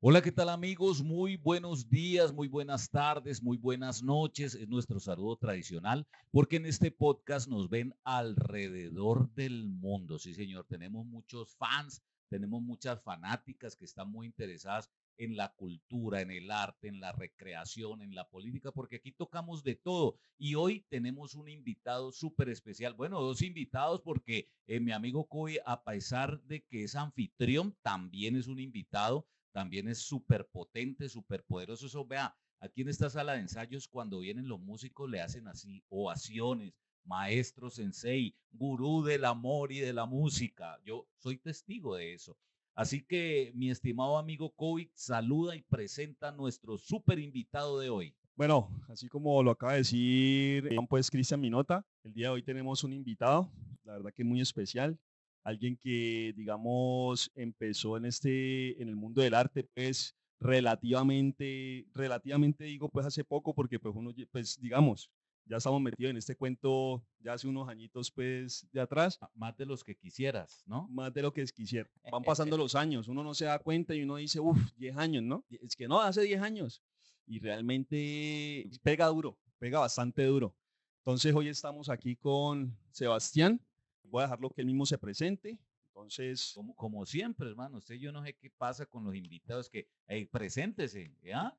Hola, ¿qué tal amigos? Muy buenos días, muy buenas tardes, muy buenas noches. Es nuestro saludo tradicional porque en este podcast nos ven alrededor del mundo. Sí, señor, tenemos muchos fans, tenemos muchas fanáticas que están muy interesadas en la cultura, en el arte, en la recreación, en la política, porque aquí tocamos de todo. Y hoy tenemos un invitado súper especial. Bueno, dos invitados porque mi amigo Coy, a pesar de que es anfitrión, también es un invitado, también es súper potente, súper poderoso. Eso, vea, aquí en esta sala de ensayos, cuando vienen los músicos, le hacen así ovaciones, maestro sensei, gurú del amor y de la música. Yo soy testigo de eso. Así que, mi estimado amigo Kovic, saluda y presenta a nuestro súper invitado de hoy. Bueno, así como lo acaba de decir pues Cristian Minota, el día de hoy tenemos un invitado, la verdad que muy especial, alguien que digamos empezó en el mundo del arte pues relativamente digo pues hace poco porque pues pues digamos ya estamos metidos en este cuento ya hace unos añitos pues de atrás, Más de los que quisieras, ¿no? más de lo que quisiera. Van pasando los años, uno no se da cuenta y uno dice, uff, 10 años, ¿no? Es que no, hace 10 años. Y realmente pega duro, pega bastante duro. Entonces hoy estamos aquí con Sebastián. Voy a dejarlo que él mismo se presente. Entonces, Como siempre, hermano, usted yo no sé qué pasa con los invitados que, hey, preséntese, ¿ya?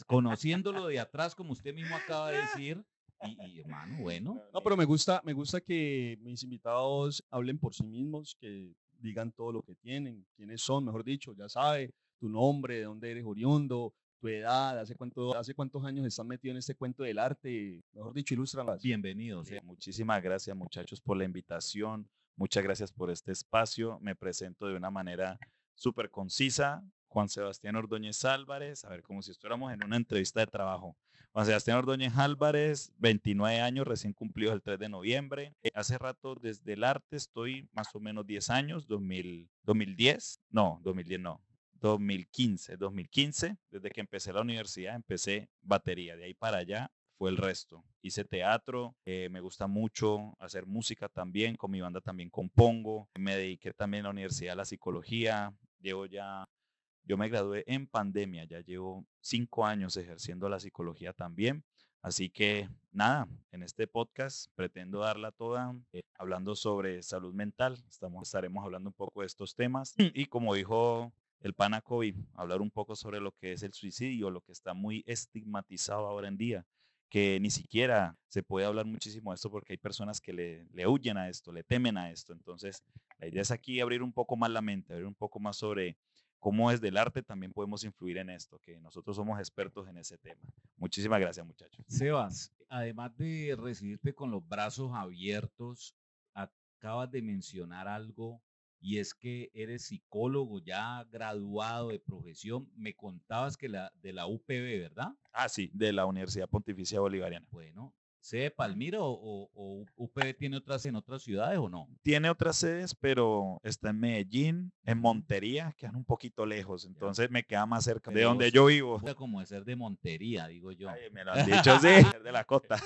Conociéndolo de atrás, como usted mismo acaba de decir, hermano, bueno, no, pero me gusta que mis invitados hablen por sí mismos, que digan todo lo que tienen, quiénes son, mejor dicho, ya sabe tu nombre, de dónde eres oriundo, tu edad, hace cuántos años están metidos en este cuento del arte, mejor dicho, ilústralas. bienvenido sea. Muchísimas gracias, muchachos, por la invitación. Muchas gracias por este espacio. Me presento de una manera súper concisa. Juan Sebastián Ordóñez Álvarez, a ver, como si estuviéramos en una entrevista de trabajo. Juan Sebastián Ordóñez Álvarez, 29 años, recién cumplido el 3 de noviembre. Hace rato desde el arte estoy más o menos 10 años, 2010, no, 2010 no, 2015, desde que empecé la universidad, empecé batería, de ahí para allá fue el resto. Hice teatro, me gusta mucho hacer música también, con mi banda también compongo, me dediqué también a la universidad a la psicología, yo me gradué en pandemia, ya llevo 5 años ejerciendo la psicología también, así que nada, en este podcast pretendo darla toda, hablando sobre salud mental, estaremos hablando un poco de estos temas y como dijo el pana COVID, hablar un poco sobre lo que es el suicidio, lo que está muy estigmatizado ahora en día, que ni siquiera se puede hablar muchísimo de esto porque hay personas que le huyen a esto, le temen a esto. Entonces, la idea es aquí abrir un poco más la mente, abrir un poco más sobre cómo desde el arte también podemos influir en esto, que nosotros somos expertos en ese tema. Muchísimas gracias, muchachos. Sebas, además de recibirte con los brazos abiertos, acabas de mencionar algo y es que eres psicólogo ya graduado de profesión. Me contabas que de la UPB, ¿verdad? Ah, sí, de la Universidad Pontificia Bolivariana. Bueno, ¿sede de Palmira o UPB tiene otras en otras ciudades o no? Tiene otras sedes, pero está en Medellín, en Montería, quedan un poquito lejos, Ya. entonces me queda más cerca de Pero donde vos, yo vivo. como de ser de Montería, digo yo. Ay, me lo han dicho, sí, de la costa.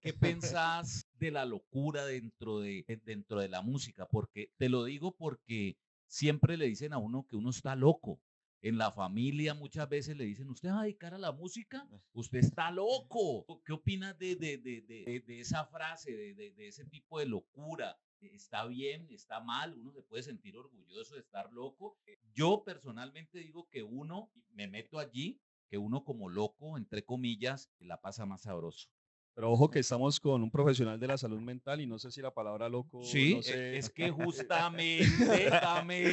¿Qué pensás de la locura dentro de la música? Porque te lo digo porque siempre le dicen a uno que uno está loco. En la familia muchas veces le dicen, ¿usted va a dedicar a la música? Usted está loco. ¿Qué opinas de esa frase, de ese tipo de locura? ¿Está bien? ¿Está mal? ¿Uno se puede sentir orgulloso de estar loco? Yo personalmente digo que uno, me meto allí, que uno como loco, entre comillas, la pasa más sabroso. Pero ojo que estamos con un profesional de la salud mental y no sé si la palabra loco, Sí, no sé, es que justamente,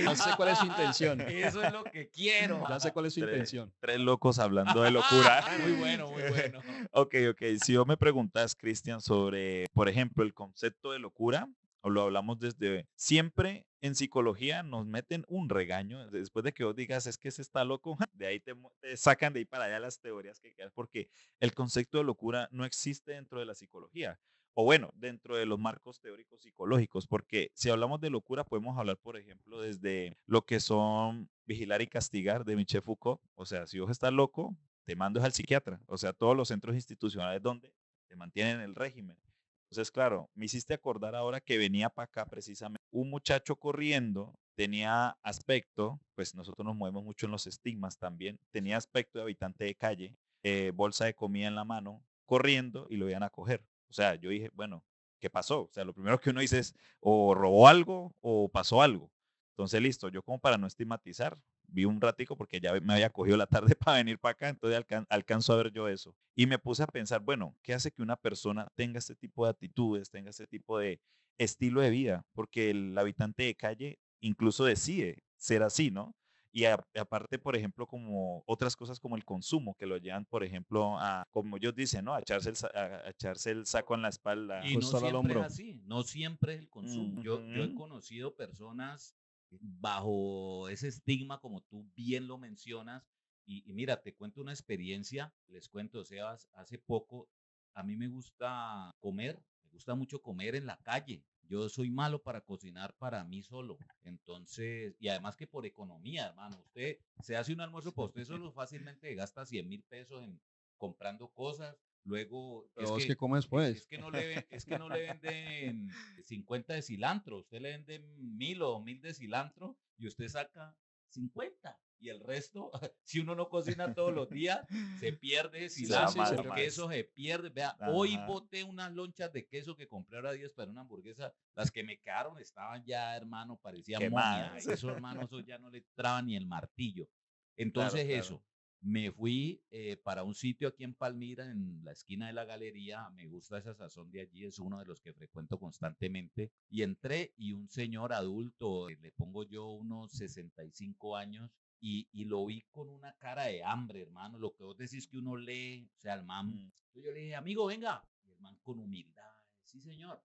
no sé cuál es su intención, eso es lo que quiero. ya sé cuál es su Tres, intención. tres locos hablando de locura. Muy bueno, muy bueno. Ok, ok. Si vos me preguntas, Cristian, sobre, por ejemplo, el concepto de locura, o lo hablamos desde siempre en psicología, nos meten un regaño después de que vos digas, es que ese está loco, de ahí te sacan de ahí para allá las teorías que quedan, porque el concepto de locura no existe dentro de la psicología. O bueno, dentro de los marcos teóricos psicológicos, porque si hablamos de locura, podemos hablar, por ejemplo, desde lo que son vigilar y castigar de Michel Foucault. O sea, si vos estás loco, te mando al psiquiatra. O sea, todos los centros institucionales donde te mantienen el régimen. Entonces, claro, me hiciste acordar ahora que venía para acá precisamente un muchacho corriendo tenía aspecto, pues nosotros nos movemos mucho en los estigmas también, tenía aspecto de habitante de calle, bolsa de comida en la mano, corriendo y lo iban a coger. O sea, yo dije, bueno, ¿qué pasó? O sea, lo primero que uno dice es o robó algo o pasó algo. Entonces, listo, yo como para no estigmatizar, vi un ratico porque ya me había cogido la tarde para venir para acá, entonces alcanzo a ver yo eso. Y me puse a pensar, bueno, ¿qué hace que una persona tenga este tipo de actitudes, tenga este tipo de estilo de vida? Porque el habitante de calle incluso decide ser así, ¿no? Y aparte, por ejemplo, como otras cosas como el consumo, que lo llevan, por ejemplo, a, como ellos dicen, ¿no? A echarse el saco en la espalda. Y no Costar al siempre es hombro. así, no siempre es el consumo. Yo he Ujú. conocido personas bajo ese estigma, como tú bien lo mencionas, y mira, te cuento una experiencia, les cuento, Sebas, hace poco, a mí me gusta mucho comer en la calle. Yo soy malo para cocinar para mí solo. Entonces, y además que por economía, hermano, usted se hace un almuerzo para usted solo, fácilmente gasta 100.000 pesos en comprando cosas. Luego, Pero vos qué comes, pues. es que no le venden 50 de cilantro, usted le venden 1.000 o 2.000 de cilantro y usted saca 50. Y el resto, si uno no cocina todos los días, se pierde Sí, sí, sí, cilantro, se el pierde. queso se pierde. Vea, hoy Ajá. boté unas lonchas de queso que compré ahora 10 para una hamburguesa. Las que me quedaron estaban ya, hermano, parecían momia. Quemadas. Eso, hermano, eso ya no le traba ni el martillo. Claro, Entonces, claro. eso. Me fui para un sitio aquí en Palmira, en la esquina de la galería. Me gusta esa sazón de allí, es uno de los que frecuento constantemente. Y entré y un señor adulto, le pongo yo unos 65 años, y lo vi con una cara de hambre, hermano. Lo que vos decís que uno lee, o sea, el man. Mm. Yo le dije, amigo, venga. Y el man con humildad, sí, señor,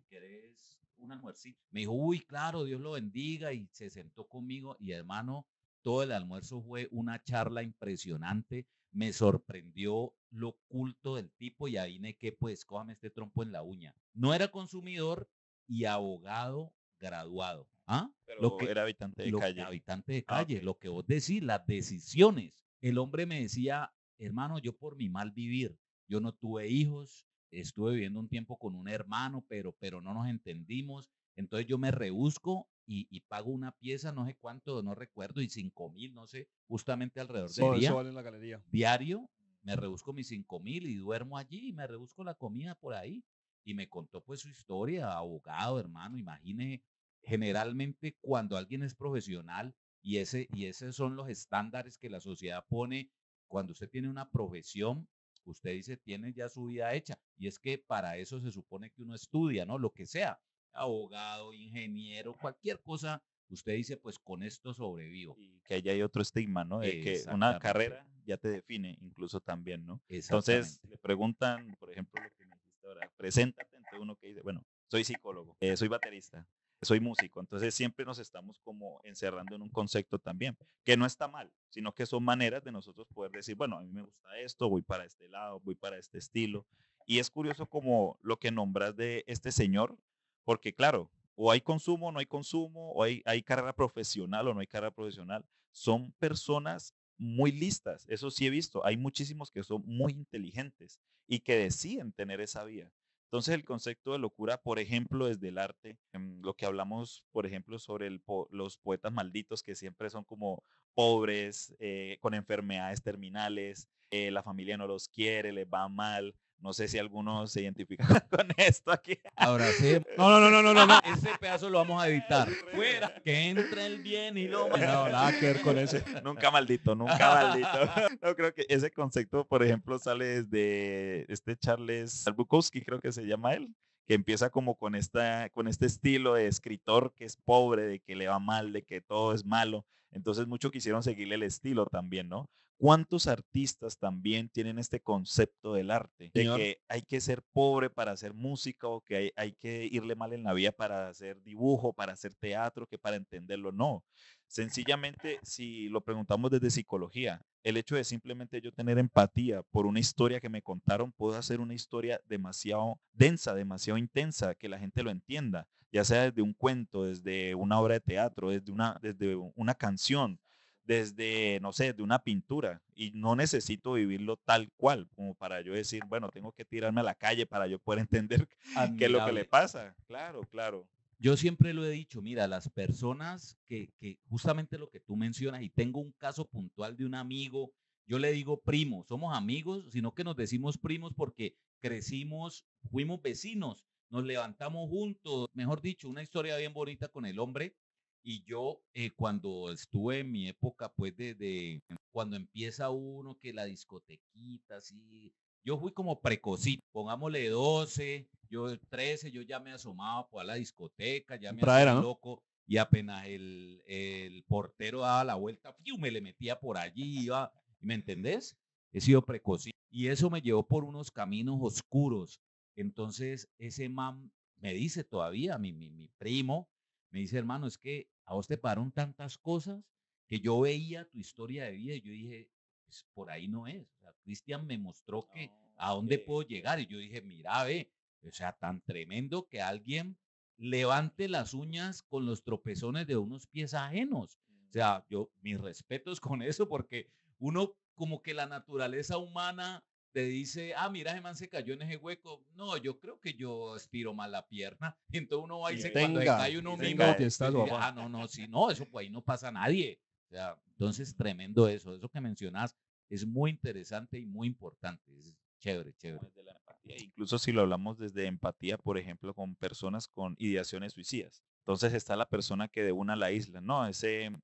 ¿querés un almuercito? Me dijo, uy, claro, Dios lo bendiga. Y se sentó conmigo y, hermano, todo el almuerzo fue una charla impresionante. Me sorprendió lo culto del tipo y ahí que pues cójame este trompo en la uña. No era consumidor y abogado graduado. ¿Ah? Lo Pero que, era habitante de calle. habitante de Ah, ok. calle, lo que vos decís, las decisiones. El hombre me decía, hermano, yo por mi mal vivir, yo no tuve hijos, estuve viviendo un tiempo con un hermano, pero no nos entendimos. Entonces yo me rebusco y pago una pieza, no sé cuánto, no recuerdo, y 5.000, no sé, justamente alrededor del Todo eso día, vale en la galería. diario, me rebusco mis 5.000 y duermo allí y me rebusco la comida por ahí. Y me contó pues su historia, abogado, hermano, imagine, generalmente cuando alguien es profesional y esos son los estándares que la sociedad pone, cuando usted tiene una profesión, usted dice, tiene ya su vida hecha. Y es que para eso se supone que uno estudia, ¿no? Lo que sea, abogado, ingeniero, cualquier cosa, usted dice, pues con esto sobrevivo. Y que allá hay otro estigma, ¿no? De que una Exactamente, carrera ya te define, incluso también, ¿no? Entonces, exactamente. le preguntan, por ejemplo, lo que me dijiste ahora, preséntate, entonces uno que dice, bueno, soy psicólogo, soy baterista, soy músico, entonces siempre nos estamos como encerrando en un concepto también, que no está mal, sino que son maneras de nosotros poder decir, bueno, a mí me gusta esto, voy para este lado, voy para este estilo, y es curioso como lo que nombras de este señor, porque claro, o hay consumo o no hay consumo, o hay carrera profesional o no hay carrera profesional. Son personas muy listas, eso sí he visto. Hay muchísimos que son muy inteligentes y que deciden tener esa vía. Entonces el concepto de locura, por ejemplo, desde el arte, lo que hablamos, por ejemplo, sobre los poetas malditos que siempre son como pobres, con enfermedades terminales, la familia no los quiere, les va mal. No sé si alguno se identifica con esto aquí. Abracemos. No, no, no, no, no, no, no. Ese pedazo lo vamos a editar. Fuera. Que entre el bien y lo mal. No, nada que ver con ese. Nunca maldito, nunca maldito. No creo que ese concepto, por ejemplo, sale desde este Charles Bukowski, creo que se llama él, que empieza como con este estilo de escritor que es pobre, de que le va mal, de que todo es malo. Entonces muchos quisieron seguirle el estilo también, ¿no? ¿Cuántos artistas también tienen este concepto del arte? De Señor, que hay que ser pobre para hacer música o que hay que irle mal en la vida para hacer dibujo, para hacer teatro, que para entenderlo. No. Sencillamente, si lo preguntamos desde psicología, el hecho de simplemente yo tener empatía por una historia que me contaron, puedo hacer una historia demasiado densa, demasiado intensa, que la gente lo entienda, ya sea desde un cuento, desde una obra de teatro, desde una canción, desde, no sé, de una pintura. Y no necesito vivirlo tal cual, como para yo decir, bueno, tengo que tirarme a la calle para yo poder entender qué es lo que le Admirable. pasa. Claro, claro. Yo siempre lo he dicho, mira, las personas que justamente lo que tú mencionas, y tengo un caso puntual de un amigo, yo le digo primo, somos amigos, sino que nos decimos primos porque crecimos, fuimos vecinos, nos levantamos juntos, mejor dicho, una historia bien bonita con el hombre. Y yo cuando estuve en mi época, pues de cuando empieza uno que la discotequita, así, yo fui como precocito, pongámosle 12, yo 13, yo ya me asomaba por la discoteca, ya me Pradera, hacía ¿no? loco y apenas el portero daba la vuelta, ¡fiu! Me le metía por allí, iba, ¿me entendés? He sido precocito. Y eso me llevó por unos caminos oscuros. Entonces ese man me dice todavía, mi primo, me dice, hermano, es que a vos te pararon tantas cosas que yo veía tu historia de vida y yo dije, pues por ahí no es. O sea, Cristian me mostró que a dónde puedo llegar y yo dije, mira, ve, o sea, tan tremendo que alguien levante las uñas con los tropezones de unos pies ajenos. O sea, yo, mis respetos con eso, porque uno como que la naturaleza humana te dice, ah, mira, ese man se cayó en ese hueco. No, yo creo que yo estiro mal la pierna. Entonces uno va y dice, cuando se cae uno Y se mismo, Tenga cae. pues tiestazo, dice, papá. ah, no, no, sí, no, eso pues ahí no pasa nadie. O sea, entonces tremendo eso que mencionas es muy interesante y muy importante. Es chévere, Como chévere. desde la empatía. Incluso si lo hablamos desde empatía, por ejemplo, con personas con ideaciones suicidas. Entonces está la persona que de una la isla, ¿no?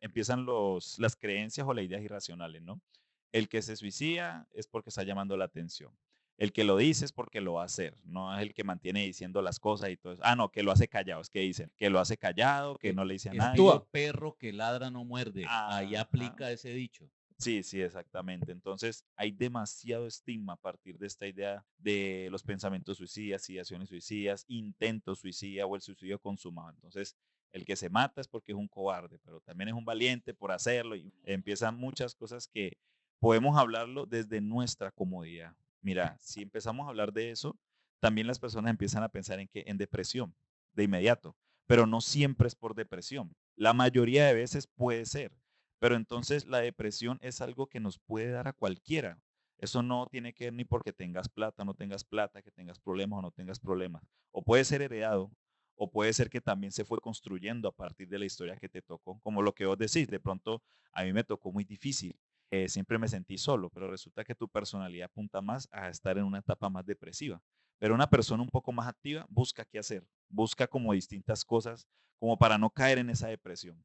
Empiezan las creencias o las ideas irracionales, ¿no? El que se suicida es porque está llamando la atención. El que lo dice es porque lo va a hacer, no es el que mantiene diciendo las cosas y todo eso. Ah, no, que lo hace callado, es que dicen, que lo hace callado, que no le dice a nadie. Estilo perro que ladra no muerde. Ahí Ajá. aplica ese dicho. Sí, sí, exactamente. Entonces, hay demasiado estigma a partir de esta idea de los pensamientos suicidas, ideaciones suicidas, intentos suicidas o el suicidio consumado. Entonces, el que se mata es porque es un cobarde, pero también es un valiente por hacerlo y empiezan muchas cosas que podemos hablarlo desde nuestra comodidad. Mira, si empezamos a hablar de eso, también las personas empiezan a pensar en depresión de inmediato, pero no siempre es por depresión. La mayoría de veces puede ser, pero entonces la depresión es algo que nos puede dar a cualquiera. Eso no tiene que ver ni porque tengas plata o no tengas plata, que tengas problemas o no tengas problemas. O puede ser heredado, o puede ser que también se fue construyendo a partir de la historia que te tocó. Como lo que vos decís, de pronto a mí me tocó muy difícil. Siempre me sentí solo, pero resulta que tu personalidad apunta más a estar en una etapa más depresiva. Pero una persona un poco más activa busca qué hacer, busca como distintas cosas como para no caer en esa depresión.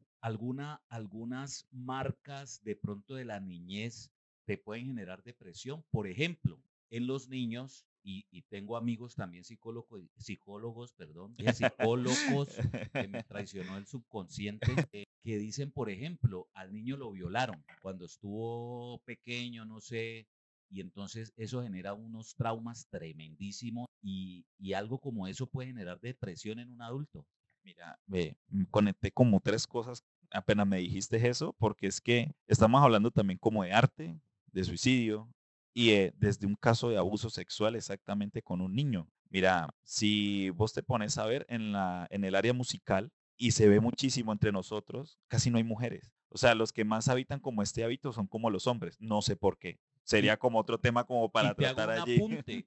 Algunas marcas de pronto de la niñez te pueden generar depresión. Por ejemplo, en los niños, y tengo amigos también psicólogos, perdón, psicólogos que me traicionó el subconsciente, que dicen, por ejemplo, al niño lo violaron cuando estuvo pequeño, no sé, y entonces eso genera unos traumas tremendísimos y algo como eso puede generar depresión en un adulto. Mira, conecté como tres cosas apenas me dijiste eso, porque es que estamos hablando también como de arte, de suicidio y desde un caso de abuso sexual exactamente con un niño. Mira, si vos te pones a ver en el área musical y se ve muchísimo entre nosotros, casi no hay mujeres. O sea, los que más habitan como este hábito son como los hombres. No sé por qué. Y, Sería como otro tema como y para tratar allí.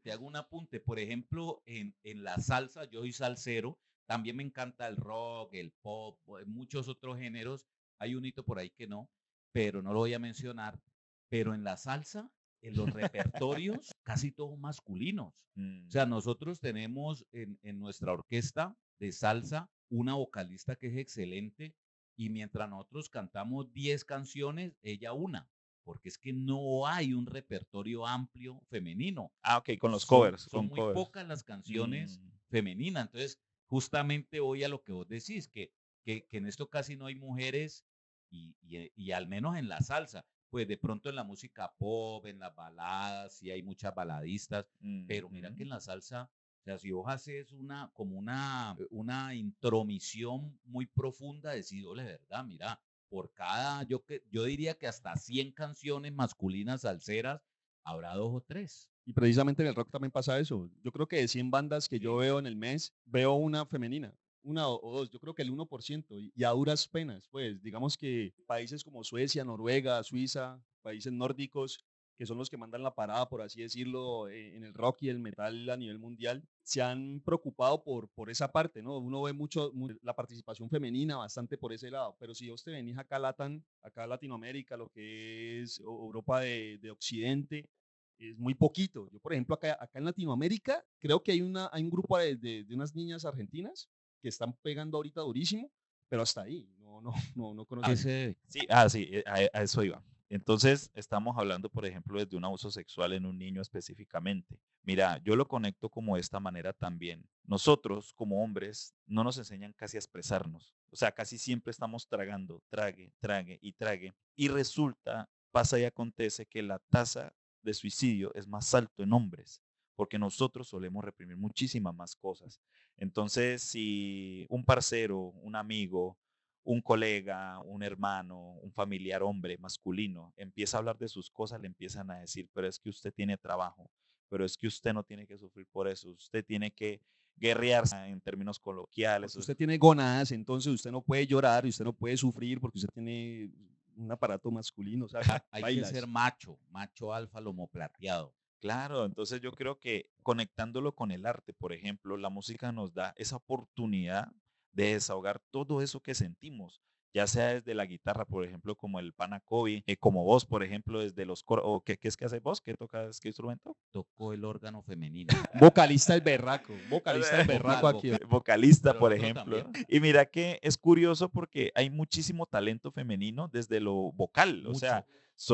te hago un apunte, por ejemplo, en la salsa, yo soy salsero, también me encanta el rock, el pop, muchos otros géneros, hay un hito por ahí que no, pero no lo voy a mencionar, pero en la salsa, en los repertorios, casi todos masculinos. O sea, nosotros tenemos en nuestra orquesta de salsa una vocalista que es excelente y mientras nosotros cantamos 10 canciones, ella una porque es que no hay un repertorio amplio femenino. Ah, ok, con los Son, covers, son con muy covers. pocas las canciones Mm. femeninas. Entonces, justamente voy a lo que vos decís, que en esto casi no hay mujeres y al menos en la salsa. Pues de pronto en la música pop, en las baladas, sí hay muchas baladistas, pero mira que Ujú. en la salsa, o sea, si vos haces como una intromisión muy profunda, decís, de verdad, mira, por cada, yo diría que hasta 100 canciones masculinas salseras, habrá dos o tres. Y precisamente en el rock también pasa eso. Yo creo que de 100 bandas que yo Sí. veo en el mes, veo una femenina, una o dos, yo creo que el 1%, y a duras penas, pues digamos que países como Suecia, Noruega, Suiza, países nórdicos, que son los que mandan la parada, por así decirlo, en el rock y el metal a nivel mundial, se han preocupado por esa parte, ¿no? Uno ve mucho la participación femenina bastante por ese lado, pero si vos te venís acá a acá a Latinoamérica, lo que es Europa de Occidente, es muy poquito. Yo, por ejemplo, acá en Latinoamérica, creo que hay un grupo de unas niñas argentinas que están pegando ahorita durísimo, pero hasta ahí, no conozco. Sí, sí, a eso iba. Entonces, estamos hablando, por ejemplo, desde un abuso sexual en un niño específicamente. Mira, yo lo conecto como de esta manera también. Nosotros, como hombres, no nos enseñan casi a expresarnos. O sea, casi siempre estamos tragando, trague, trague y trague. Y resulta, pasa y acontece que la tasa de suicidio es más alto en hombres, porque nosotros solemos reprimir muchísimas más cosas. Entonces, si un parcero, un amigo, un colega, un hermano, un familiar hombre masculino empieza a hablar de sus cosas, le empiezan a decir, pero es que usted tiene trabajo, pero es que usted no tiene que sufrir por eso, usted tiene que guerrearse en términos coloquiales. Porque usted tiene gónadas, entonces usted no puede llorar y usted no puede sufrir porque usted tiene un aparato masculino. O sea, Hay que ser macho alfa, lomo plateado. Claro, entonces yo creo que conectándolo con el arte, por ejemplo, la música nos da esa oportunidad de desahogar todo eso que sentimos, ya sea desde la guitarra, por ejemplo, como el pana Kobe, como vos, por ejemplo, desde los coros, o ¿qué es que haces vos? ¿Qué tocas? ¿Qué instrumento? Tocó el órgano femenino. vocalista el berraco aquí. Vocalista, Pero por otro ejemplo. también. Y mira que es curioso porque hay muchísimo talento femenino desde lo vocal, o sea,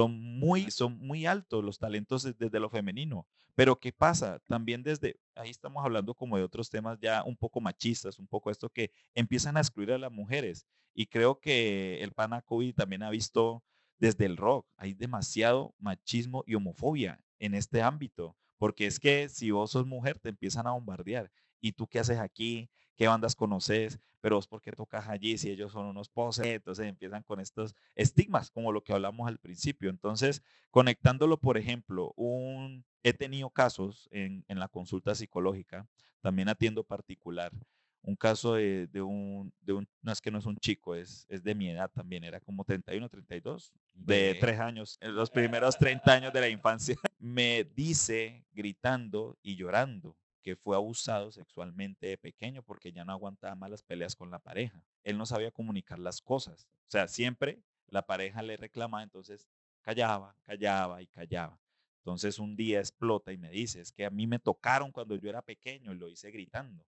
Mucho. son muy altos los talentos desde lo femenino. Pero ¿qué pasa? También desde, ahí estamos hablando como de otros temas ya un poco machistas, un poco esto que empiezan a excluir a las mujeres. Y creo que el pana Kobe también ha visto desde el rock, hay demasiado machismo y homofobia en este ámbito. Porque es que si vos sos mujer, te empiezan a bombardear. ¿Y tú qué haces aquí? ¿Qué bandas conoces? Pero vos, ¿por qué tocas allí si ellos son unos poses? Entonces empiezan con estos estigmas, como lo que hablamos al principio. Entonces, conectándolo, por ejemplo, he tenido casos en la consulta psicológica, también atiendo particular, un caso no es que no es un chico, es de mi edad también, era como 31, 32, de 3 años, en los primeros 30 años de la infancia, me dice gritando y llorando que fue abusado sexualmente de pequeño porque ya no aguantaba más las peleas con la pareja. Él no sabía comunicar las cosas. O sea, siempre la pareja le reclamaba, entonces callaba, callaba y callaba. Entonces un día explota y me dice, es que a mí me tocaron cuando yo era pequeño y lo hice gritando.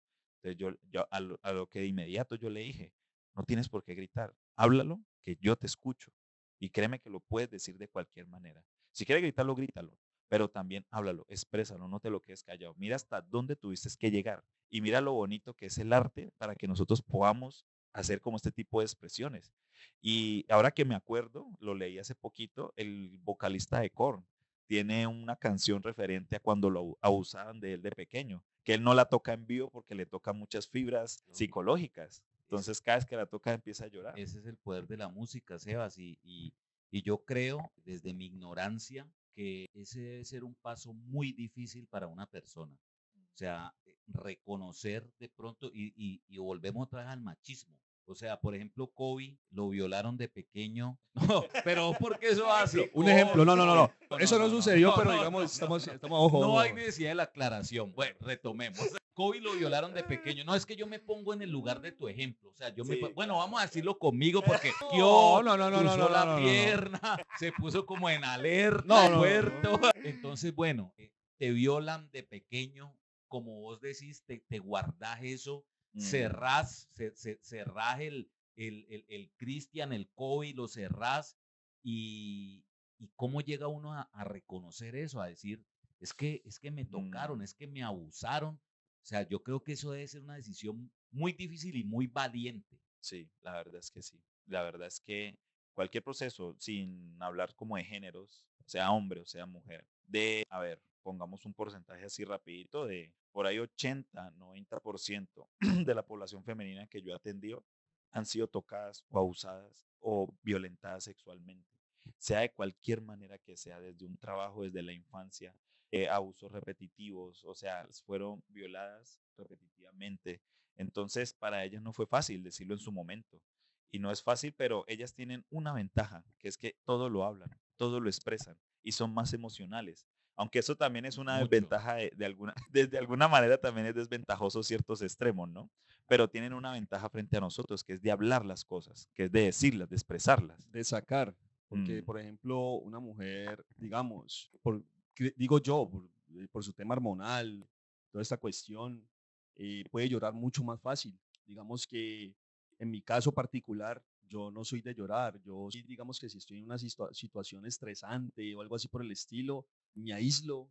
Entonces yo a lo que de inmediato yo le dije, no tienes por qué gritar, háblalo, que yo te escucho. Y créeme que lo puedes decir de cualquier manera. Si quieres gritarlo, grítalo, pero también háblalo, exprésalo, no te lo quedes callado. Mira hasta dónde tuviste que llegar y mira lo bonito que es el arte para que nosotros podamos hacer como este tipo de expresiones. Y ahora que me acuerdo, lo leí hace poquito, el vocalista de Korn tiene una canción referente a cuando lo abusaban de él de pequeño, que él no la toca en vivo porque le toca muchas fibras psicológicas. Entonces cada vez que la toca empieza a llorar. Ese es el poder de la música, Sebas, y yo creo, desde mi ignorancia, que ese debe ser un paso muy difícil para una persona. O sea, reconocer de pronto, y volvemos otra vez al machismo. O sea, por ejemplo, Kobe lo violaron de pequeño. No, pero ¿por qué eso hace? Un ejemplo, no. Eso no sucedió, no, pero no, digamos, no, estamos ojo. no hay necesidad de la aclaración. Bueno, retomemos. Kobe lo violaron de pequeño. No, es que yo me pongo en el lugar de tu ejemplo. O sea, bueno, vamos a decirlo conmigo porque yo cruzó la pierna, se puso como en alerta, puerto. Entonces, bueno, te violan de pequeño, como vos decís, te guardás eso, cerrás el Cristian, el Kobe, lo cerrás y cómo llega uno a reconocer eso, a decir, es que me tocaron, es que me abusaron. O sea, yo creo que eso debe ser una decisión muy difícil y muy valiente. Sí, la verdad es que sí. La verdad es que cualquier proceso, sin hablar como de géneros, sea hombre o sea mujer, a ver, pongamos un porcentaje así rapidito, de por ahí 80, 90% de la población femenina que yo he atendido han sido tocadas o abusadas o violentadas sexualmente, sea de cualquier manera que sea, desde un trabajo, desde la infancia, abusos repetitivos, o sea, fueron violadas repetitivamente. Entonces, para ellas no fue fácil decirlo en su momento. Y no es fácil, pero ellas tienen una ventaja, que es que todo lo hablan. todo lo expresan y son más emocionales. Aunque eso también es una Mucho. desventaja de alguna, de alguna manera también es desventajoso ciertos extremos, ¿no? Pero tienen una ventaja frente a nosotros, que es de hablar las cosas, que es de decirlas, de expresarlas. De sacar. Porque, Mm. por ejemplo, una mujer, digamos, digo yo, por su tema hormonal, toda esta cuestión, puede llorar mucho más fácil. Digamos que en mi caso particular, yo no soy de llorar. Yo sí, digamos que si estoy en una situación estresante o algo así por el estilo, me aíslo,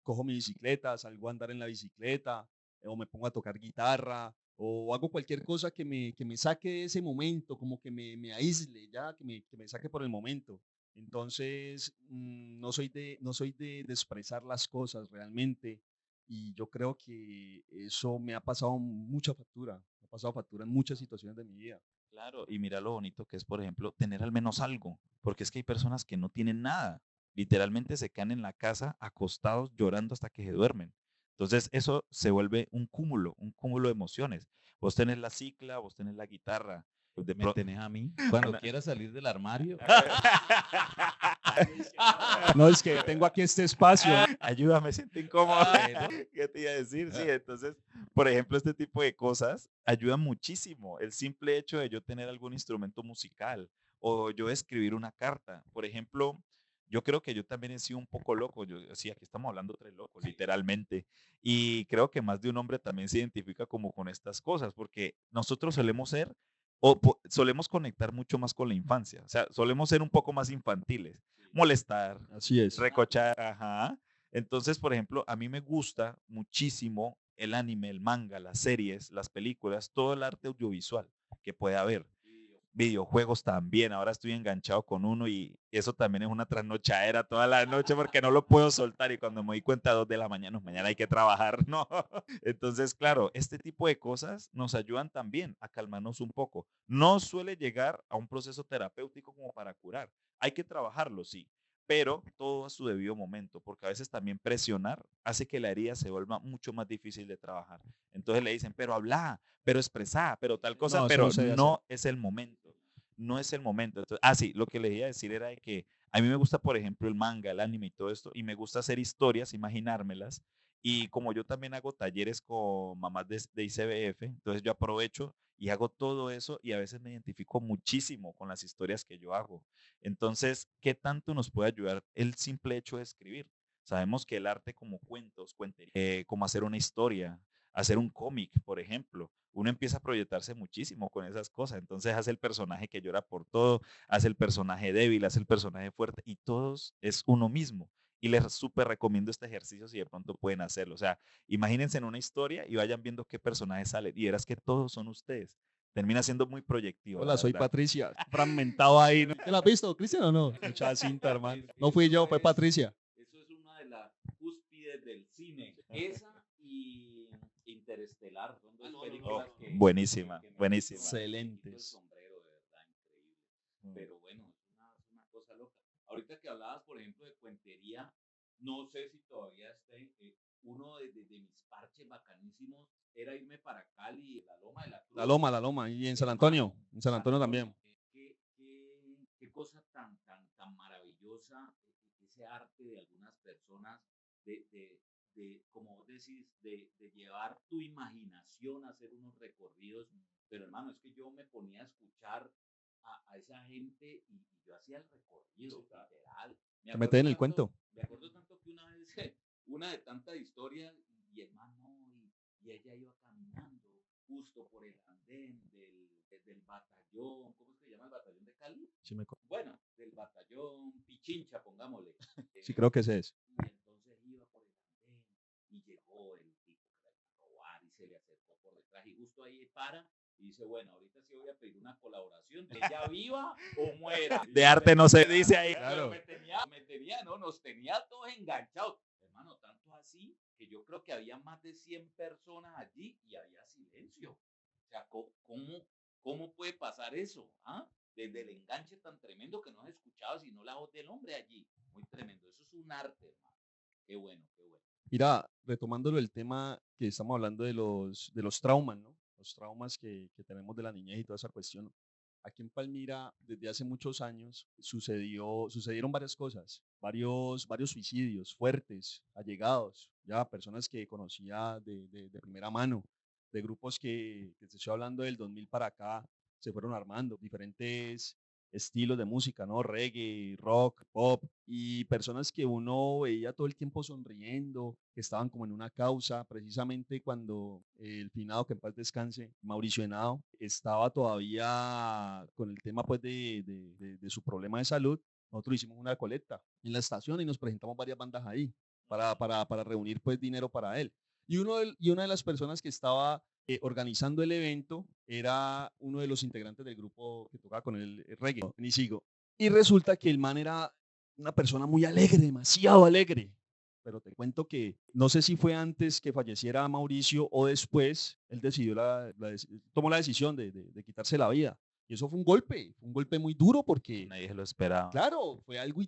cojo mi bicicleta, salgo a andar en la bicicleta, o me pongo a tocar guitarra, o hago cualquier cosa que me saque de ese momento, como que me aísle, ya, que me saque por el momento. Entonces, no soy de expresar las cosas realmente, y yo creo que eso me ha pasado mucha factura, me ha pasado factura en muchas situaciones de mi vida. Claro, y mira lo bonito que es, por ejemplo, tener al menos algo, porque es que hay personas que no tienen nada, literalmente se quedan en la casa acostados llorando hasta que se duermen. Entonces eso se vuelve un cúmulo de emociones. Vos tenés la cicla, vos tenés la guitarra. ¿Me tenés a mí? Cuando quieras salir del armario. No, es que tengo aquí este espacio. Ayúdame, me siento incómodo. Bueno. ¿Qué te iba a decir? Sí, entonces, por ejemplo, este tipo de cosas ayudan muchísimo. El simple hecho de yo tener algún instrumento musical o yo escribir una carta. Por ejemplo, yo creo que yo también he sido un poco loco. Sí, aquí estamos hablando tres locos, literalmente. Y creo que más de un hombre también se identifica como con estas cosas, porque nosotros solemos ser solemos conectar mucho más con la infancia. O sea, solemos ser un poco más infantiles, molestar, Así es. recochar, ajá. Entonces, por ejemplo, a mí me gusta muchísimo el anime, el manga, las series, las películas, todo el arte audiovisual que puede haber. Videojuegos también, ahora estoy enganchado con uno y eso también es una trasnochadera toda la noche porque no lo puedo soltar y cuando me doy cuenta a 2 de la mañana, mañana hay que trabajar, ¿no? Entonces, claro, este tipo de cosas nos ayudan también a calmarnos un poco. No suele llegar a un proceso terapéutico como para curar. Hay que trabajarlo, sí, pero todo a su debido momento, porque a veces también presionar hace que la herida se vuelva mucho más difícil de trabajar. Entonces le dicen, pero habla, pero expresá, pero tal cosa, No, eso pero no se debe hacer. no es el momento. No es el momento. Entonces, sí, lo que le iba a decir era de que a mí me gusta, por ejemplo, el manga, el anime y todo esto, y me gusta hacer historias, imaginármelas. Y como yo también hago talleres con mamás de ICBF, entonces yo aprovecho y hago todo eso y a veces me identifico muchísimo con las historias que yo hago. Entonces, ¿qué tanto nos puede ayudar el simple hecho de escribir? Sabemos que el arte como cuentos, como hacer una historia, hacer un cómic, por ejemplo, uno empieza a proyectarse muchísimo con esas cosas. Entonces hace el personaje que llora por todo, hace el personaje débil, hace el personaje fuerte y todos es uno mismo. Y les súper recomiendo este ejercicio si de pronto pueden hacerlo. O sea, imagínense en una historia y vayan viendo qué personaje sale y verás que todos son ustedes. Termina siendo muy proyectivo. Hola, soy Patricia. Fragmentado ahí, ¿no? ¿Te la has visto, Cristian, o no? Mucha cinta, hermano. No fui yo, fue Patricia. Eso es una de las cúspides del cine. Esa y Interestelar son dos películas buenísima, buenísima. Excelentes. El sombrero, de verdad, increíble. Pero bueno, es una cosa loca. Ahorita que hablabas, por ejemplo, de cuentería, no sé si todavía esté, uno de mis parches bacanísimos era irme para Cali, la Loma de la Cruz. La Loma, y en San Antonio también. Qué cosa tan maravillosa, ese arte de algunas personas, como vos decís, de llevar tu imaginación a hacer unos recorridos. Pero hermano, es que yo me ponía a escuchar a esa gente y yo hacía el recorrido, literal. Te metes en el cuento. Me acuerdo tanto que una vez, una de tantas historias, y hermano, y ella iba caminando justo por el andén del batallón, ¿cómo es que se llama el batallón de Cali? Sí, Bueno, del batallón Pichincha, pongámosle. sí, creo que ese es. Y entonces iba por el andén y llegó el tipo que la iba a robar y se le acercó por detrás y justo ahí para y dice, bueno, ahorita sí voy a pedir una colaboración, de ella viva o muera. De arte no se dice ahí. Claro. Nos tenía todos enganchados. Hermano, tanto así que yo creo que había más de 100 personas allí y había silencio. O sea, ¿cómo puede pasar eso? ¿Ah? Desde el enganche tan tremendo que no has escuchado sino la voz del hombre allí. Muy tremendo. Eso es un arte, hermano. Qué bueno, qué bueno. Mira, retomándolo el tema que estamos hablando de los traumas, ¿no? Los traumas que tenemos de la niñez y toda esa cuestión. Aquí en Palmira, desde hace muchos años, sucedieron varias cosas, varios suicidios fuertes, allegados, ya personas que conocía de primera mano, de grupos que te estoy hablando del 2000 para acá, se fueron armando, diferentes estilos de música, ¿no? Reggae, rock, pop, y personas que uno veía todo el tiempo sonriendo, que estaban como en una causa, precisamente cuando el finado, que en paz descanse, Mauricio Henao, estaba todavía con el tema pues de su problema de salud. Nosotros hicimos una colecta en la estación y nos presentamos varias bandas ahí para reunir pues dinero para él. Y una de las personas que estaba organizando el evento era uno de los integrantes del grupo que tocaba con el reggae, Nisigo. Y resulta que el man era una persona muy alegre, demasiado alegre. Pero te cuento que no sé si fue antes que falleciera Mauricio o después, él decidió tomó la decisión de quitarse la vida. Y eso fue un golpe muy duro porque Nadie se lo esperaba. claro, fue algo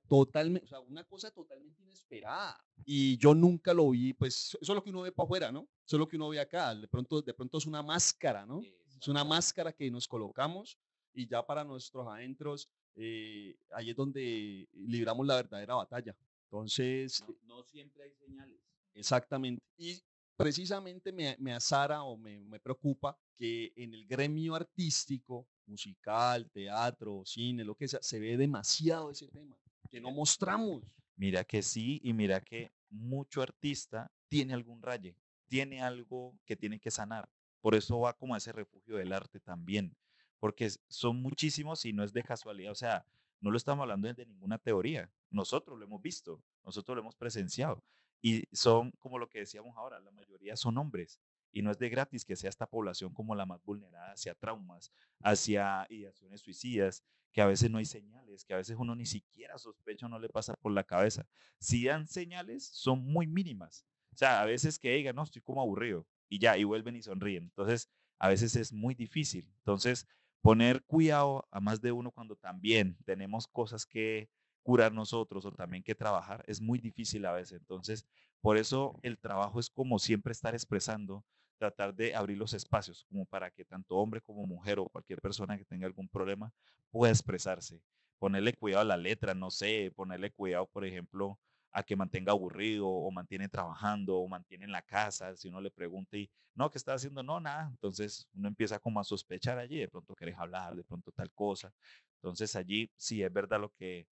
totalmente, o sea, una cosa totalmente inesperada. Y yo nunca lo vi, pues eso es lo que uno ve para afuera, ¿no? Eso es lo que uno ve acá. De pronto es una máscara, ¿no? Es una máscara que nos colocamos y ya para nuestros adentros, ahí es donde libramos la verdadera batalla. Entonces, No siempre hay señales. exactamente. Y precisamente me azara o me preocupa que en el gremio artístico, musical, teatro, cine, lo que sea, se ve demasiado ese tema, que no mostramos. Mira que sí, y mira que mucho artista tiene algún raye, tiene algo que tiene que sanar. Por eso va como a ese refugio del arte también, porque son muchísimos y no es de casualidad, o sea, no lo estamos hablando de ninguna teoría. Nosotros lo hemos visto, nosotros lo hemos presenciado y son como lo que decíamos ahora, la mayoría son hombres y no es de gratis que sea esta población como la más vulnerada hacia traumas, hacia ideaciones suicidas, que a veces no hay señales, que a veces uno ni siquiera sospecha o no le pasa por la cabeza. Si dan señales, son muy mínimas. O sea, a veces que digan, no, estoy como aburrido y ya, y vuelven y sonríen. Entonces, a veces es muy difícil. Entonces, poner cuidado a más de uno cuando también tenemos cosas que curar nosotros o también que trabajar, es muy difícil a veces. Entonces, por eso el trabajo es como siempre estar expresando, tratar de abrir los espacios como para que tanto hombre como mujer o cualquier persona que tenga algún problema pueda expresarse. Ponerle cuidado a la letra, no sé, ponerle cuidado, por ejemplo, a que mantenga aburrido o mantiene trabajando o mantiene en la casa. Si uno le pregunta y, no, ¿qué está haciendo? No, nada. Entonces uno empieza como a sospechar allí, de pronto querés hablar, de pronto tal cosa. Entonces allí sí es verdad lo que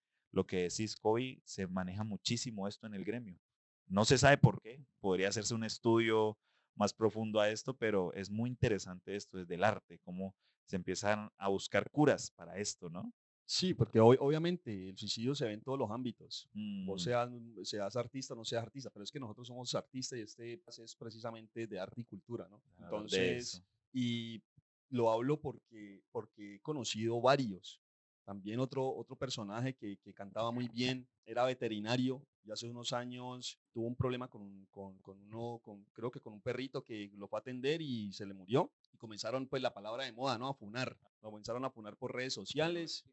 decís, Kobe, se maneja muchísimo esto en el gremio. No se sabe por qué, podría hacerse un estudio más profundo a esto, pero es muy interesante esto desde el arte, cómo se empiezan a buscar curas para esto, ¿no? Sí, porque obviamente el suicidio se ve en todos los ámbitos. Vos Mm, seas artista o no seas artista, pero es que nosotros somos artistas y este es precisamente de arte y cultura, ¿no? hablar de Entonces, eso. y lo hablo porque he conocido varios. También otro personaje que cantaba muy bien, era veterinario y hace unos años tuvo un problema creo que con un perrito que lo fue a atender y se le murió. Y comenzaron pues la palabra de moda, ¿no? A funar. Lo comenzaron a funar por redes sociales.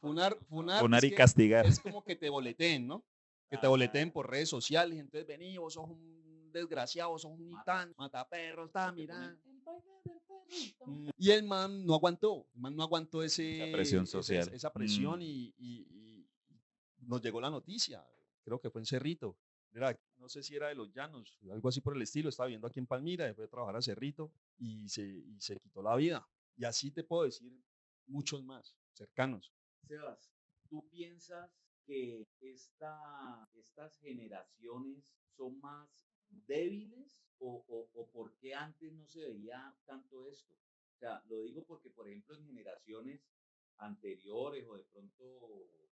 Funar Poner y castigar. es como que te boleteen, ¿no? Que te boleteen por redes sociales. Entonces, vení, vos sos un desgraciado, vos sos un titán, mata perros, está, mira. Y el man no aguantó. El man no aguantó Esa presión social. esa presión y nos llegó la noticia. Creo que fue en Cerrito. No sé si era de los Llanos, algo así por el estilo. Estaba viviendo aquí en Palmira, después de trabajar a Cerrito y se quitó la vida. Y así te puedo decir muchos más cercanos. Sebas, ¿tú piensas que estas generaciones son más débiles o por qué antes no se veía tanto esto? O sea, lo digo porque, por ejemplo, en generaciones anteriores o de pronto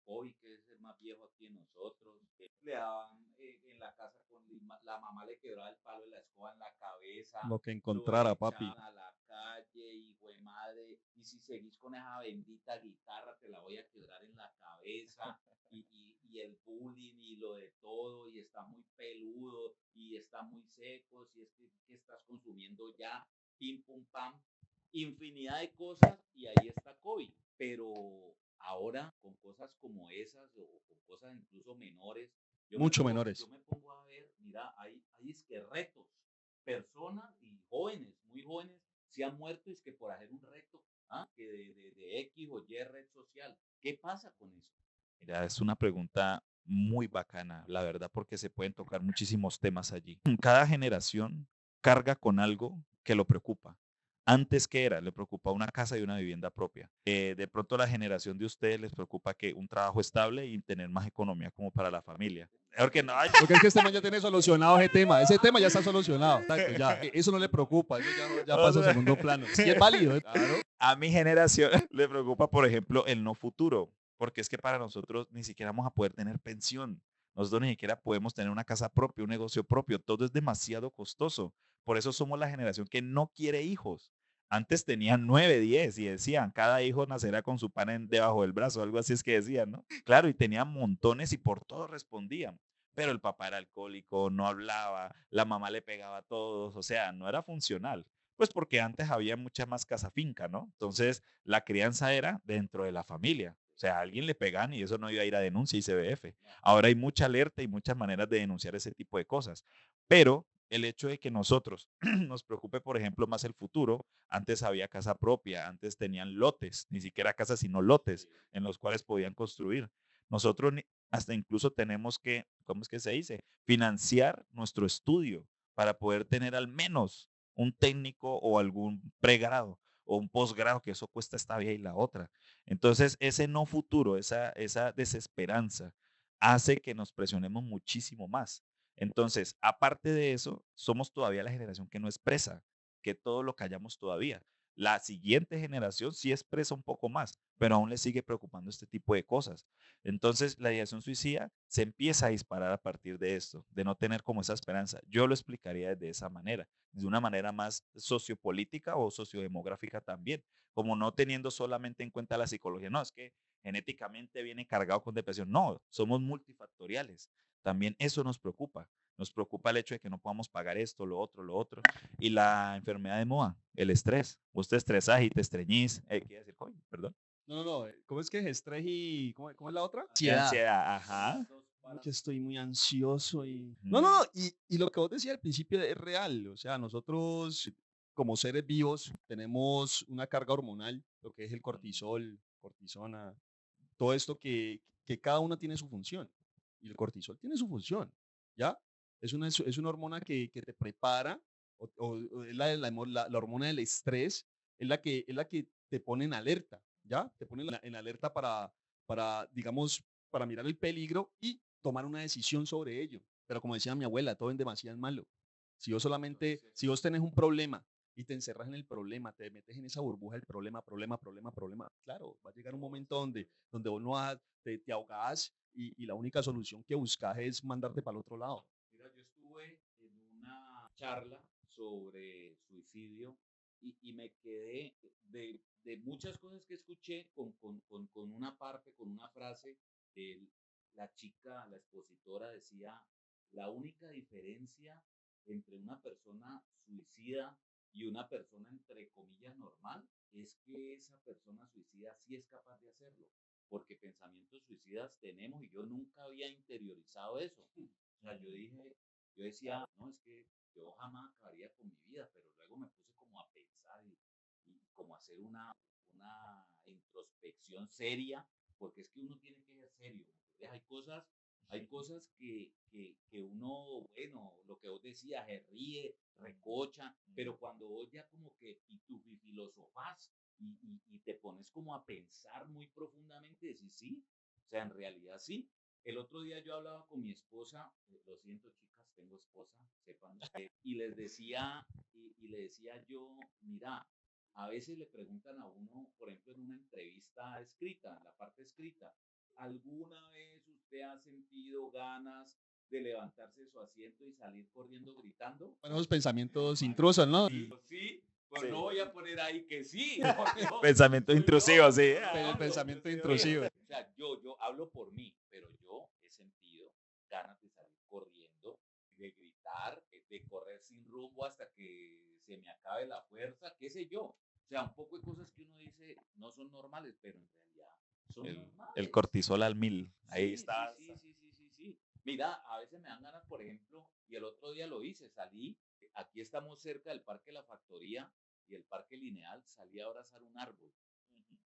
hoy, que es el más viejo aquí en nosotros, le daban en la casa con la mamá le quebraba el palo de la escoba en la cabeza, Lo que lo encontrara, papi. echaban a la calle, hijo de madre, y si seguís con esa bendita guitarra te la voy a quebrar en la cabeza, y el bullying y lo de todo, y está muy peludo, y está muy seco, si es que estás consumiendo ya, pim pum pam, infinidad de cosas, y ahí está COVID, pero ahora con cosas como esas o con cosas incluso menores, Mucho menores. yo me pongo a ver, mira, hay es que retos, personas y jóvenes, muy jóvenes, se han muerto es que por hacer un reto que de X o Y red social. ¿Qué pasa con eso? Mira, es una pregunta muy bacana, la verdad, porque se pueden tocar muchísimos temas allí. Cada generación carga con algo que lo preocupa. Antes, ¿qué era? Le preocupa una casa y una vivienda propia. De pronto la generación de ustedes les preocupa que un trabajo estable y tener más economía como para la familia. Porque no, Porque es que este man ya tiene solucionado ese tema. Ese tema ya está solucionado. Exacto, ya. Eso no le preocupa. Eso ya o pasa a sea, segundo plano. Sí es válido. Claro. a mi generación le preocupa, por ejemplo, el no futuro, porque es que para nosotros ni siquiera vamos a poder tener pensión. Nosotros ni siquiera podemos tener una casa propia, un negocio propio. Todo es demasiado costoso. Por eso somos la generación que no quiere hijos. Antes tenían 9, 10 y decían, cada hijo nacerá con su pan debajo del brazo, algo así es que decían, ¿no? Claro, y tenían montones y por todo respondían. Pero el papá era alcohólico, no hablaba, la mamá le pegaba a todos, o sea, no era funcional. Pues porque antes había mucha más casa finca, ¿no? Entonces, la crianza era dentro de la familia. O sea, a alguien le pegan y eso no iba a ir a denuncia y CBF. Ahora hay mucha alerta y muchas maneras de denunciar ese tipo de cosas. Pero el hecho de que nosotros nos preocupe, por ejemplo, más el futuro, antes había casa propia, antes tenían lotes, ni siquiera casas, sino lotes en los cuales podían construir. Nosotros hasta incluso tenemos que, ¿cómo es que se dice? Financiar nuestro estudio para poder tener al menos un técnico o algún pregrado o un posgrado, que eso cuesta esta vía y la otra. Entonces, ese no futuro, esa desesperanza, hace que nos presionemos muchísimo más. Entonces, aparte de eso, somos todavía la generación que no expresa, que todo lo callamos todavía. La siguiente generación sí expresa un poco más, pero aún le sigue preocupando este tipo de cosas. Entonces, la ideación suicida se empieza a disparar a partir de esto, de no tener como esa esperanza. Yo lo explicaría de esa manera, de una manera más sociopolítica o sociodemográfica también, como no teniendo solamente en cuenta la psicología. No, es que genéticamente viene cargado con depresión. No, somos multifactoriales. También eso nos preocupa. Nos preocupa el hecho de que no podamos pagar esto, lo otro, lo otro. Y la enfermedad de moda, el estrés. Vos te estresás y te estreñís. ¿Qué decir? Coño, perdón. No. ¿Cómo es que es estrés y cómo es la otra? Ansiedad, ajá. Que estoy muy ansioso y... No, Mm. y lo que vos decías al principio es real. O sea, nosotros como seres vivos tenemos una carga hormonal, lo que es el cortisol, cortisona, todo esto que cada una tiene su función. Y el cortisol tiene su función, ¿ya? Es una hormona que te prepara, o es la hormona del estrés, es la que te pone en alerta, ¿ya? Te pone en alerta digamos, para mirar el peligro y tomar una decisión sobre ello. Pero como decía mi abuela, todo en demasía es malo. Si vos tenés un problema y te encerras en el problema, te metes en esa burbuja del problema, claro, va a llegar un momento donde vos no te ahogás y la única solución que buscas es mandarte para el otro lado. Mira, yo estuve en una charla sobre suicidio y me quedé de muchas cosas que escuché con una parte, con una frase de la chica, la expositora decía, la única diferencia entre una persona suicida y una persona entre comillas normal es que esa persona suicida sí es capaz de hacerlo, porque pensamientos suicidas tenemos y yo nunca había interiorizado eso. O sea, yo decía, no, es que yo jamás acabaría con mi vida, pero luego me puse como a pensar y como a hacer una introspección seria, porque es que uno tiene que ser serio. ¿Entendés? Hay cosas que uno, bueno, lo que vos decías, se ríe, recocha, pero cuando vos ya como que y tú filosofás y te pones como a pensar muy profundamente, decís sí, o sea, en realidad sí. El otro día yo hablaba con mi esposa, lo siento chicas, tengo esposa, sepan, y les decía, y le decía yo, mira, a veces le preguntan a uno, por ejemplo, en una entrevista escrita, en la parte escrita, ¿alguna vez usted ha sentido ganas de levantarse de su asiento y salir corriendo gritando? Bueno, esos pensamientos intrusos, ¿no? Sí, pues Sí. no voy a poner ahí que sí. Pensamiento intrusivo, sí. El pensamiento intrusivo. O sea, yo hablo por mí, pero yo he sentido ganas de salir corriendo, de gritar, de correr sin rumbo hasta que se me acabe la fuerza, qué sé yo. O sea, un poco de cosas que uno dice no son normales, pero en realidad son normales. El cortisol al 1000. Ahí Sí, está. sí. Mira, a veces me dan ganas, por ejemplo, y el otro día lo hice, salí, aquí estamos cerca del Parque La Factoría, y el Parque Lineal salí a abrazar un árbol.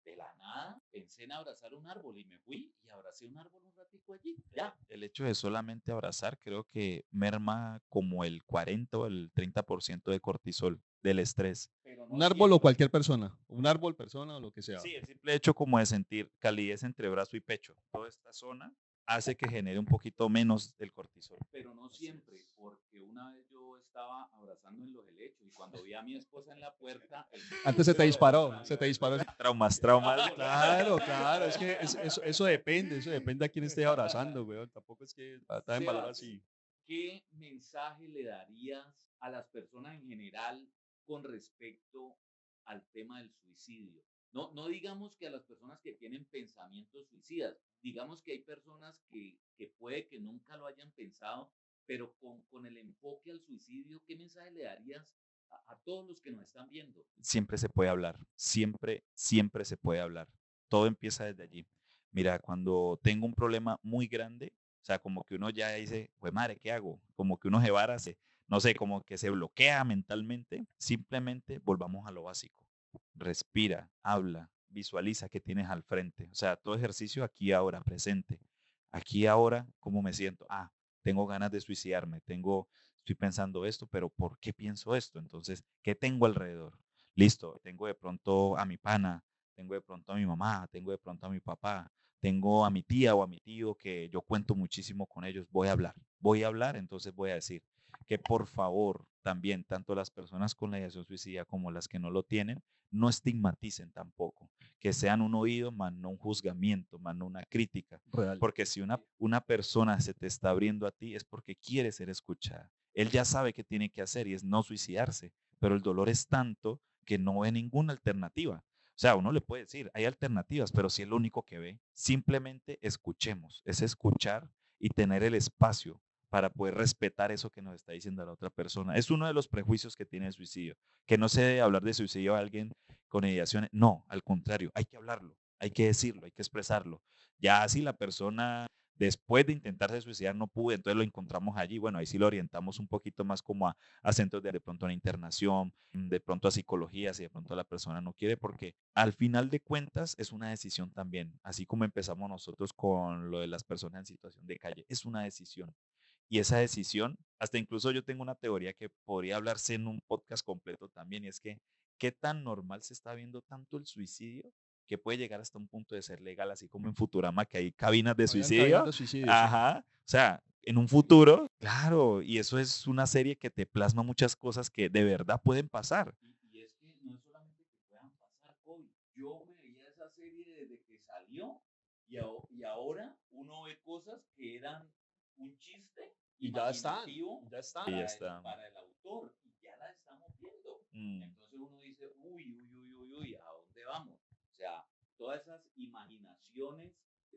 De la nada pensé en abrazar un árbol y me fui y abracé un árbol un ratico allí. Ya. El hecho de solamente abrazar creo que merma como el 40 o el 30% de cortisol, del estrés. Pero Un no árbol o siempre. cualquier persona. Un árbol, persona o lo que sea. Sí, el simple hecho como de sentir calidez entre brazo y pecho, toda esta zona hace que genere un poquito menos el cortisol. Pero no siempre, porque una vez yo estaba abrazando en los helechos y cuando vi a mi esposa en la puerta, Antes se te disparó, se te disparó. Traumas. Claro, claro, es que eso depende a quién estés abrazando, güey. Tampoco es que está en valor Sebas, así. ¿qué mensaje le darías a las personas en general con respecto al tema del suicidio? No, no digamos que a las personas que tienen pensamientos suicidas, digamos que hay personas que puede que nunca lo hayan pensado, pero con el enfoque al suicidio, ¿qué mensaje le darías a todos los que nos están viendo? Siempre se puede hablar, siempre se puede hablar. Todo empieza desde allí. Mira, cuando tengo un problema muy grande, o sea, como que uno ya dice, pues madre, ¿qué hago? Como que uno se vara, no sé, como que se bloquea mentalmente. Simplemente volvamos a lo básico. Respira, habla, visualiza que tienes al frente. O sea, todo ejercicio aquí ahora, presente. Aquí ahora, ¿cómo me siento? Ah, tengo ganas de suicidarme, estoy pensando esto, pero ¿por qué pienso esto? Entonces, ¿qué tengo alrededor? Listo, tengo de pronto a mi pana, tengo de pronto a mi mamá, tengo de pronto a mi papá, tengo a mi tía o a mi tío que yo cuento muchísimo con ellos, voy a hablar, entonces voy a decir que por favor también tanto las personas con la ideación suicida como las que no lo tienen, no estigmaticen tampoco, que sean un oído, más no un juzgamiento, más no una crítica, Real. porque si una persona se te está abriendo a ti es porque quiere ser escuchada. Él ya sabe qué tiene que hacer y es no suicidarse, pero el dolor es tanto que no ve ninguna alternativa. O sea, uno le puede decir, hay alternativas, pero si es lo único que ve, simplemente escuchemos, es escuchar y tener el espacio para poder respetar eso que nos está diciendo la otra persona. Es uno de los prejuicios que tiene el suicidio, que no se debe hablar de suicidio a alguien con ideaciones. No, al contrario, hay que hablarlo, hay que decirlo, hay que expresarlo. Ya si la persona después de intentarse suicidar no pudo, entonces lo encontramos allí, bueno, ahí sí lo orientamos un poquito más como a centros de pronto a una internación, de pronto a psicología, si de pronto la persona no quiere, porque al final de cuentas es una decisión también, así como empezamos nosotros con lo de las personas en situación de calle, es una decisión. Y esa decisión, hasta incluso yo tengo una teoría que podría hablarse en un podcast completo también, y es que qué tan normal se está viendo tanto el suicidio que puede llegar hasta un punto de ser legal, así como en Futurama, que hay cabinas de Habían cabinas suicidio. de suicidio, sí. Ajá. O sea, en un futuro, claro, y eso es una serie que te plasma muchas cosas que de verdad pueden pasar. Y es que no es solamente que puedan pasar COVID. Yo me veía esa serie desde que salió y ahora uno ve cosas que eran un chiste Y ya están, imaginativo ya están. Y ya está. para el autor y ya la estamos viendo. Entonces uno dice, uy, ¿a dónde vamos? O sea, todas esas imaginaciones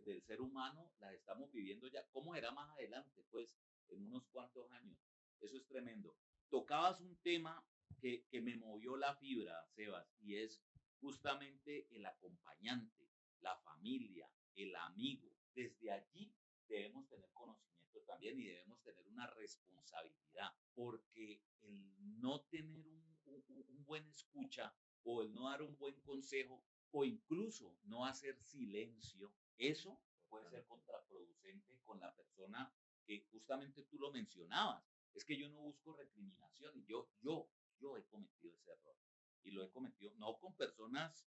del ser humano las estamos viviendo ya. ¿Cómo será más adelante? Pues en unos cuantos años. Eso es tremendo. Tocabas un tema que me movió la fibra, Sebas, y es justamente el acompañante, la familia, el amigo. Desde allí debemos tener conocimiento también y debemos tener una responsabilidad, porque el no tener un buen escucha o el no dar un buen consejo o incluso no hacer silencio, eso puede ser contraproducente con la persona que justamente tú lo mencionabas. Es que yo no busco recriminación y yo he cometido ese error. Y lo he cometido no con personas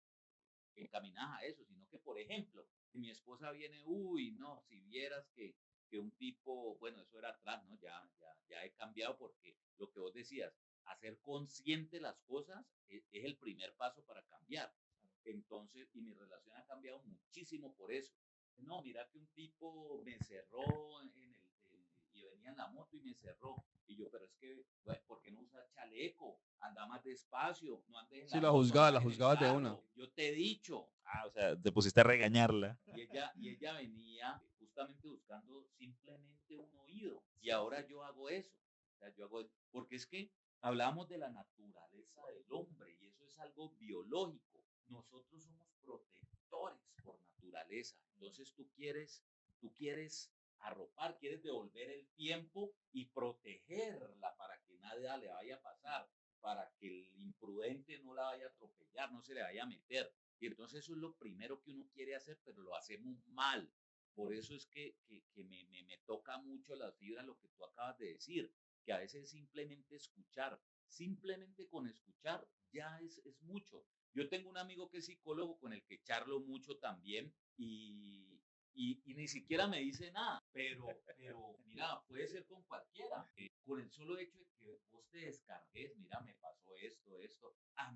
encaminadas a eso, sino que, por ejemplo, si mi esposa viene, uy, no, si vieras que un tipo, bueno, eso era atrás, ¿no? Ya he cambiado porque lo que vos decías, hacer consciente las cosas es el primer paso para cambiar. Entonces, y mi relación ha cambiado muchísimo por eso. No, mira que un tipo me cerró y venía en la moto y me cerró. Y yo, pero es que, bueno, ¿por qué no usas chaleco? Anda más despacio, no andes en Sí, la moto, anda la en el juzgabas de una. carro. Yo te he dicho. O sea, te pusiste a regañarla. Y ella venía justamente buscando simplemente un oído. Y ahora yo hago eso. O sea, yo hago, porque es que hablamos de la naturaleza del hombre y eso es algo biológico. Nosotros somos protectores por naturaleza. Entonces tú quieres arropar, quieres devolver el tiempo y protegerla para que nada le vaya a pasar, para que el imprudente no la vaya a atropellar, no se le vaya a meter. Y entonces eso es lo primero que uno quiere hacer, pero lo hacemos mal. Por eso es que me toca mucho las fibras lo que tú acabas de decir, que a veces simplemente escuchar, simplemente con escuchar ya es mucho. Yo tengo un amigo que es psicólogo con el que charlo mucho también y ni siquiera me dice nada, pero mira, puede ser con cualquiera. Con el solo hecho de que vos te descargues, mira, me pasó esto,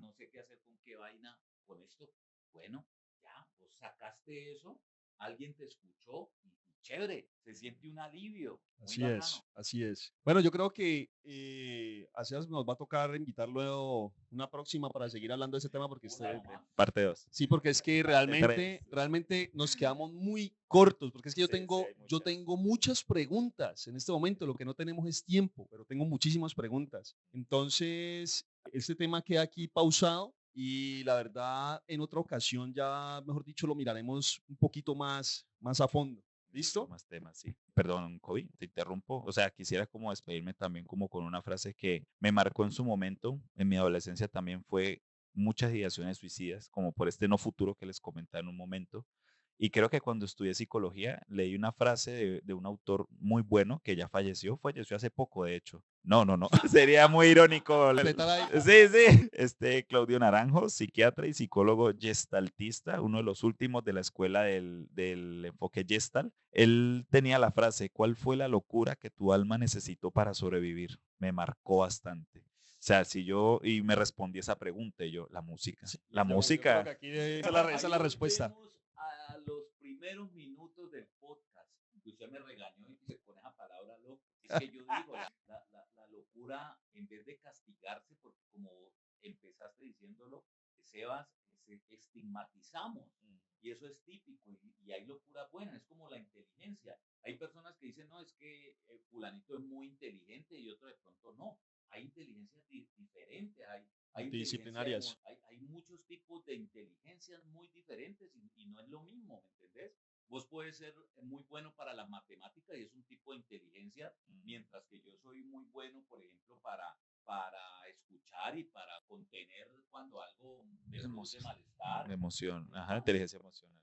no sé qué hacer con qué vaina, con esto. Bueno, ya, vos sacaste eso, alguien te escuchó y chévere, se siente un alivio. Muy Así bacano. es, así es. Bueno, yo creo que a Sebas nos va a tocar invitarlo una próxima para seguir hablando de ese tema porque Una usted, nomás. Parte 2. sí, porque es que realmente nos quedamos muy cortos, porque es que yo tengo muchas preguntas en este momento, lo que no tenemos es tiempo, pero tengo muchísimas preguntas. Entonces, este tema queda aquí pausado y la verdad en otra ocasión ya, mejor dicho, lo miraremos un poquito más a fondo. ¿Listo? Más temas, sí. Perdón, Kobe, te interrumpo. O sea, quisiera como despedirme también como con una frase que me marcó en su momento. En mi adolescencia también fue muchas ideaciones suicidas, como por este no futuro que les comentaba en un momento. Y creo que cuando estudié psicología leí una frase de un autor muy bueno que ya falleció hace poco, de hecho. No, sería muy irónico. Sí, sí. Claudio Naranjo, psiquiatra y psicólogo gestaltista, uno de los últimos de la escuela del enfoque Gestalt. Él tenía la frase, ¿cuál fue la locura que tu alma necesitó para sobrevivir? Me marcó bastante. O sea, y me respondí esa pregunta, y yo, la música. Sí, La yo creo música. que aquí esa es la respuesta. Volvemos a los primeros minutos del podcast. Que usted me regañó y se pone esa palabra loco. Es que yo digo, la locura, en vez de castigarse, porque como empezaste diciéndolo, Sebas, estigmatizamos. Y eso es típico. Y hay locura buena, es como la inteligencia. Hay personas que dicen, no, es que fulanito es muy inteligente y otro de pronto no. Hay inteligencias diferentes, hay Multidisciplinarias. hay muchos tipos de inteligencias muy diferentes y no es lo mismo, ¿me entendés? Vos puedes ser muy bueno para la matemática y es un tipo de inteligencia, mientras que yo soy muy bueno, por ejemplo, para escuchar y para contener cuando algo me produce malestar. Emoción, ajá, inteligencia emocional.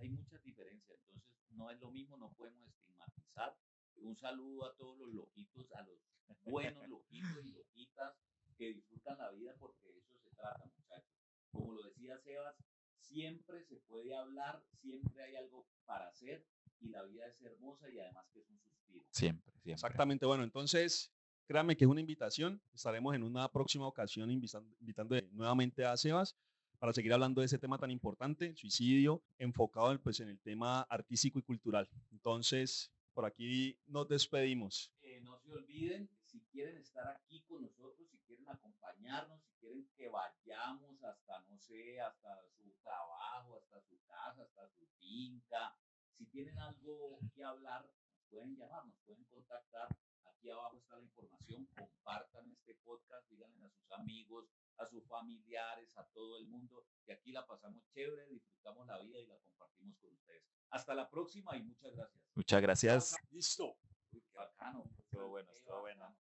Hay muchas diferencias, entonces no es lo mismo, no podemos estigmatizar. Un saludo a todos los loquitos, a los buenos loquitos y loquitas que disfrutan la vida, porque de eso se trata, muchachos. Como lo decía Sebas, siempre se puede hablar, siempre hay algo para hacer y la vida es hermosa y además que es un suspiro. Siempre. Exactamente, bueno, entonces créanme que es una invitación. Estaremos en una próxima ocasión invitando nuevamente a Sebas para seguir hablando de ese tema tan importante, el suicidio, enfocado en el tema artístico y cultural. Entonces, por aquí nos despedimos. No se olviden, si quieren estar aquí con nosotros, si quieren acompañarnos, si quieren que vayamos hasta, no sé, hasta su trabajo, hasta su casa, hasta su finca, si tienen algo que hablar, nos pueden llamar, nos pueden contactar. Aquí abajo está la información, compartan este podcast, díganle a sus amigos, a sus familiares, a todo el mundo, que aquí la pasamos chévere, disfrutamos la vida y la compartimos con ustedes. Hasta la próxima y muchas gracias. Muchas gracias. Listo. Uy, qué bacano. Estuvo bueno.